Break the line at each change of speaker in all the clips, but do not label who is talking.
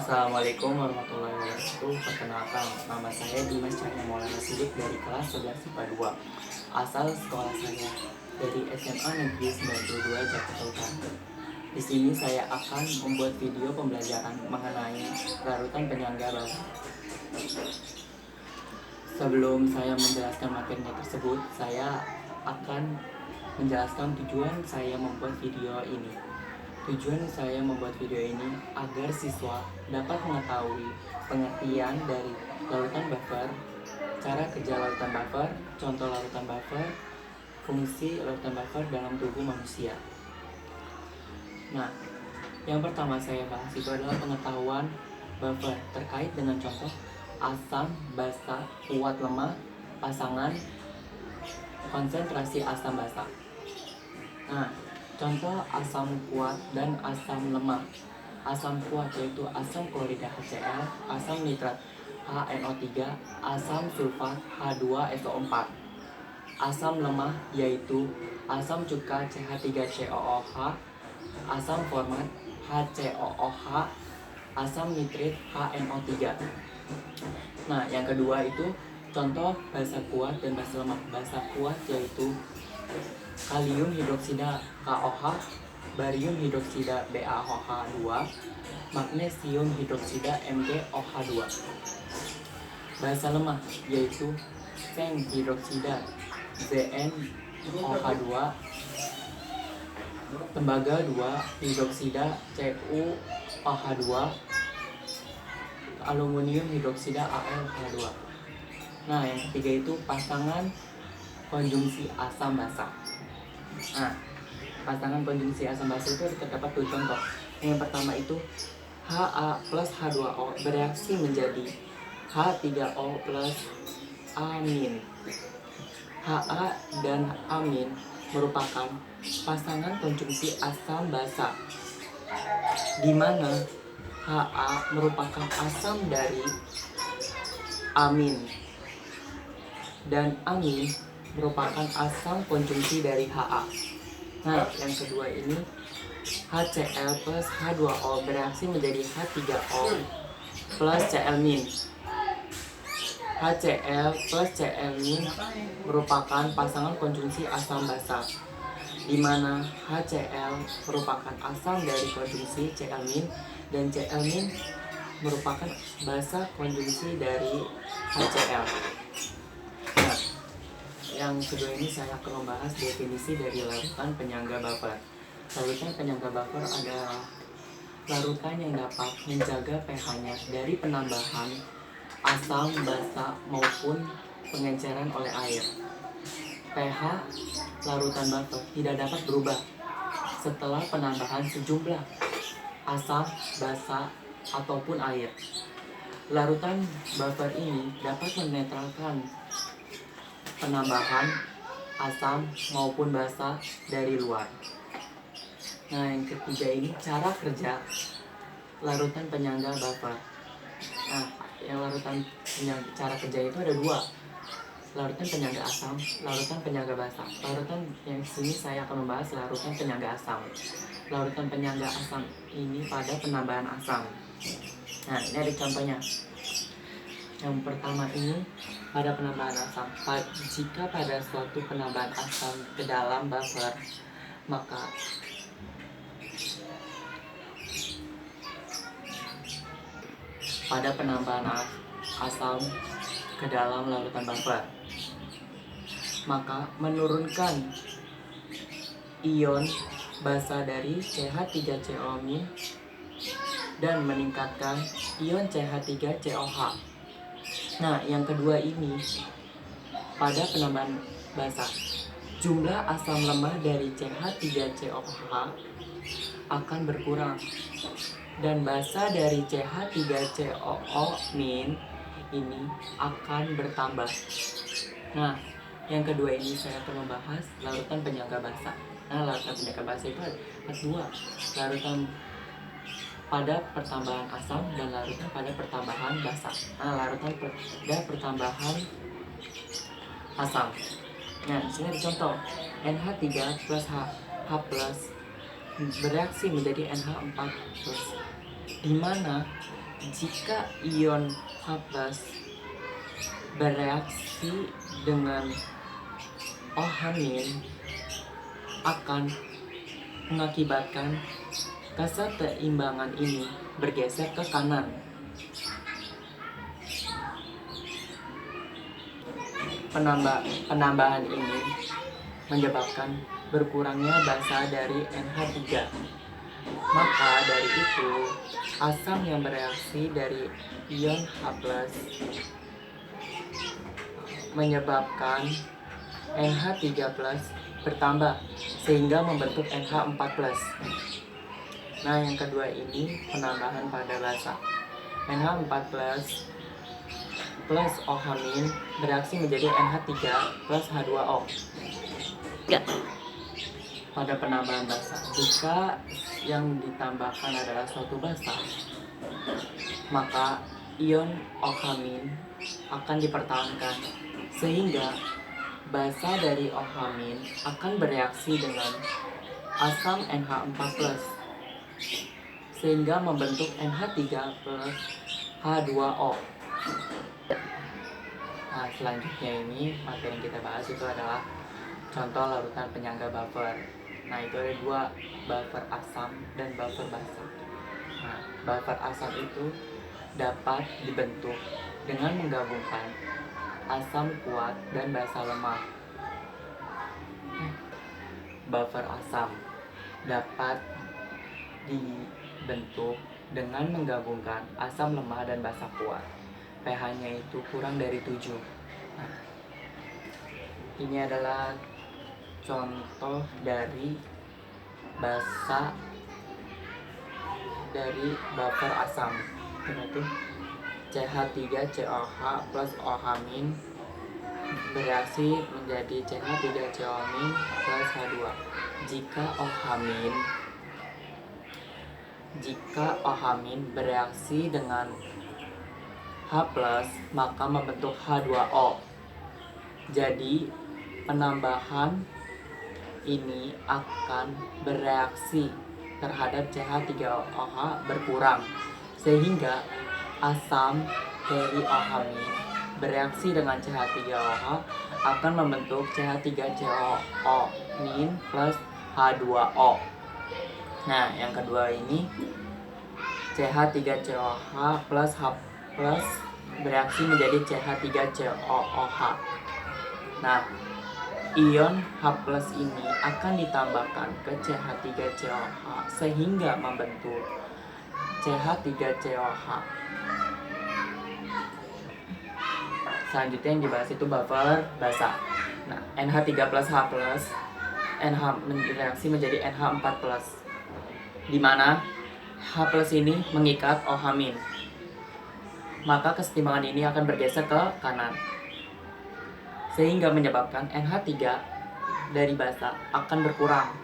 Assalamualaikum warahmatullahi wabarakatuh. Perkenalkan, nama saya Dimas Cahya Maulana Sidik dari kelas 11 IPA 2. Asal sekolah saya dari SMA Negeri 92 Jakarta Utara. Di sini saya akan membuat video pembelajaran mengenai larutan penyangga bawah. Sebelum saya menjelaskan materinya tersebut, saya akan menjelaskan tujuan saya membuat video ini. Tujuan saya membuat video ini agar siswa dapat mengetahui pengertian dari larutan buffer, cara kerja larutan buffer, contoh larutan buffer, fungsi larutan buffer dalam tubuh manusia. Nah, yang pertama saya bahas itu adalah pengetahuan buffer terkait dengan contoh asam, basa, kuat, lemah, pasangan, konsentrasi asam basa. Nah, contoh asam kuat dan asam lemah. Asam kuat yaitu asam klorida HCl, asam nitrat HNO3, asam sulfat H2SO4. Asam lemah yaitu asam cuka CH3COOH, asam format HCOOH, asam nitrit HNO3. Nah, yang kedua itu contoh basa kuat dan basa lemah. Basa kuat yaitu kalium hidroksida KOH, barium hidroksida BaOH2, magnesium hidroksida MgOH2. Basa lemah yaitu seng hidroksida ZnOH2, tembaga 2 hidroksida CuOH2, aluminium hidroksida AlH2. Nah, yang ketiga itu pasangan konjungsi asam basa. Nah, pasangan konjungsi asam basa itu terdapat dua contoh. Yang pertama itu Ha plus H2O bereaksi menjadi H3O plus amin. Ha dan amin merupakan pasangan konjungsi asam basa, di mana Ha merupakan asam dari amin dan amin merupakan asam konjungsi dari Ha. Nah, yang kedua ini HCl plus H2O bereaksi menjadi H3O plus Cl-. HCl plus Cl- merupakan pasangan konjungsi asam basa, di mana HCl merupakan asam dari konjungsi Cl- dan Cl- merupakan basa konjungsi dari HCl. Nah, yang kedua ini saya akan membahas definisi dari larutan penyangga buffer. Larutan penyangga buffer adalah larutan yang dapat menjaga pH-nya dari penambahan asam basa maupun pengenceran oleh air. pH larutan buffer tidak dapat berubah setelah penambahan sejumlah asam, basa, ataupun air. Larutan buffer ini dapat menetralkan penambahan asam maupun basa dari luar. Nah, yang ketiga ini cara kerja larutan penyangga buffer. Nah, yang cara kerja itu ada dua. Larutan penyangga asam, larutan penyangga basa. Larutan yang sini saya akan membahas larutan penyangga asam. Larutan penyangga asam ini pada penambahan asam. Nah, ini ada contohnya. Yang pertama ini pada penambahan asam. Jika pada suatu penambahan asam ke dalam buffer, maka pada penambahan asam ke dalam larutan buffer, maka menurunkan ion basa dari CH3CO- dan meningkatkan ion CH3COH. Nah, yang kedua ini pada penambahan basa, jumlah asam lemah dari CH3COH akan berkurang dan basa dari CH3COO- ini akan bertambah. Nah, yang kedua ini saya akan membahas larutan penyangga basa. Nah, larutan penyangga basa itu ada dua, larutan pada pertambahan asam dan larutan pada pertambahan basa. Nah, larutan pada pertambahan asam. Nah, di sini ada contoh NH3 plus H plus bereaksi menjadi NH4+, di mana Jika ion H+ bereaksi dengan OH- akan mengakibatkan keseimbangan ini bergeser ke kanan. Penambahan ini menyebabkan berkurangnya basa dari NH3. Maka dari itu, asam yang bereaksi dari ion H+ menyebabkan NH3+ bertambah sehingga membentuk NH4+. Nah, yang kedua ini penambahan pada basa. NH4+ plus OH- bereaksi menjadi NH3 plus H2O. Pada penambahan basa, jika yang ditambahkan adalah suatu basa, maka ion OH- akan dipertahankan sehingga basa dari OH- akan bereaksi dengan asam NH4+ sehingga membentuk NH3 plus H2O. Nah, selanjutnya ini materi yang kita bahas itu adalah contoh larutan penyangga buffer. Nah, itu ada dua, buffer asam dan buffer basa. Nah, buffer asam itu dapat dibentuk dengan menggabungkan asam kuat dan basa lemah. Buffer asam dapat dibentuk dengan menggabungkan asam lemah dan basa kuat. pH-nya itu kurang dari 7. Nah, ini adalah contoh dari basa dari buffer asam, yaitu CH3COH plus OH- bereaksi menjadi CH3COH- plus H2. Jika OH- bereaksi dengan H+, maka membentuk H2O. Jadi, penambahan ini akan bereaksi terhadap CH3OH berkurang, sehingga asam dari OH- bereaksi dengan CH3OH akan membentuk CH3COO- plus H2O. Nah, yang kedua ini CH3COH plus H+ bereaksi menjadi CH3COOH. Nah, ion H+ ini akan ditambahkan ke CH3COH sehingga membentuk CH3COH. Selanjutnya yang dibahas itu buffer basa. Nah, NH3 plus H+, NH bereaksi menjadi NH4+, di mana H+ ini mengikat OH-. Maka kesetimbangan ini akan bergeser ke kanan, sehingga menyebabkan NH3 dari basa akan berkurang.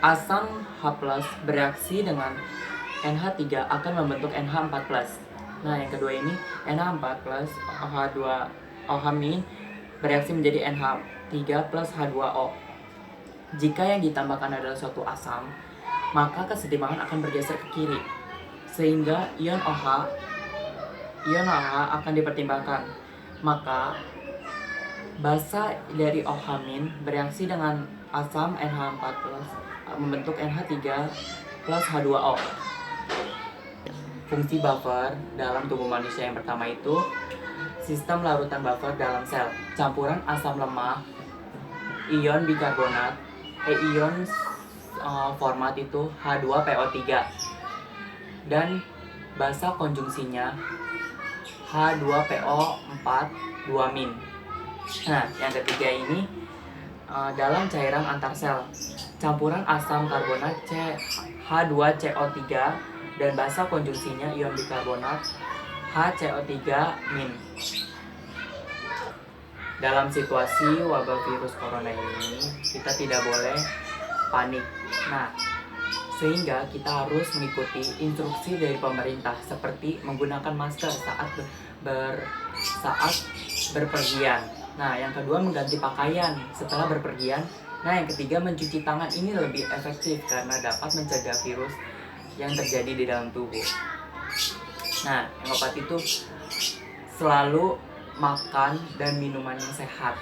Asam H+ bereaksi dengan NH3 akan membentuk NH4+. Nah, yang kedua ini NH4 plus OH- bereaksi menjadi NH3 plus H2O. Jika yang ditambahkan adalah suatu asam, maka kesetimbangan akan bergeser ke kiri, sehingga ion OH akan dipertimbangkan. Maka basa dari OH- bereaksi dengan asam NH4+ membentuk NH3 plus H2O. Fungsi buffer dalam tubuh manusia yang pertama itu sistem larutan buffer dalam sel. Campuran asam lemah, ion bikarbonat, ion format itu H2PO3, dan basa konjungsinya H2PO4 2-. Nah, yang ketiga ini dalam cairan antar sel, campuran asam karbonat H2CO3 dan basa konjungsinya ion bikarbonat HCO3-. Dalam situasi wabah virus corona ini, kita tidak boleh panik. Nah, sehingga kita harus mengikuti instruksi dari pemerintah seperti menggunakan masker saat berpergian. Nah, yang kedua mengganti pakaian setelah berpergian. Nah, yang ketiga mencuci tangan. Ini lebih efektif karena dapat mencegah virus yang terjadi di dalam tubuh. Nah, yang keempat itu selalu makan dan minuman yang sehat.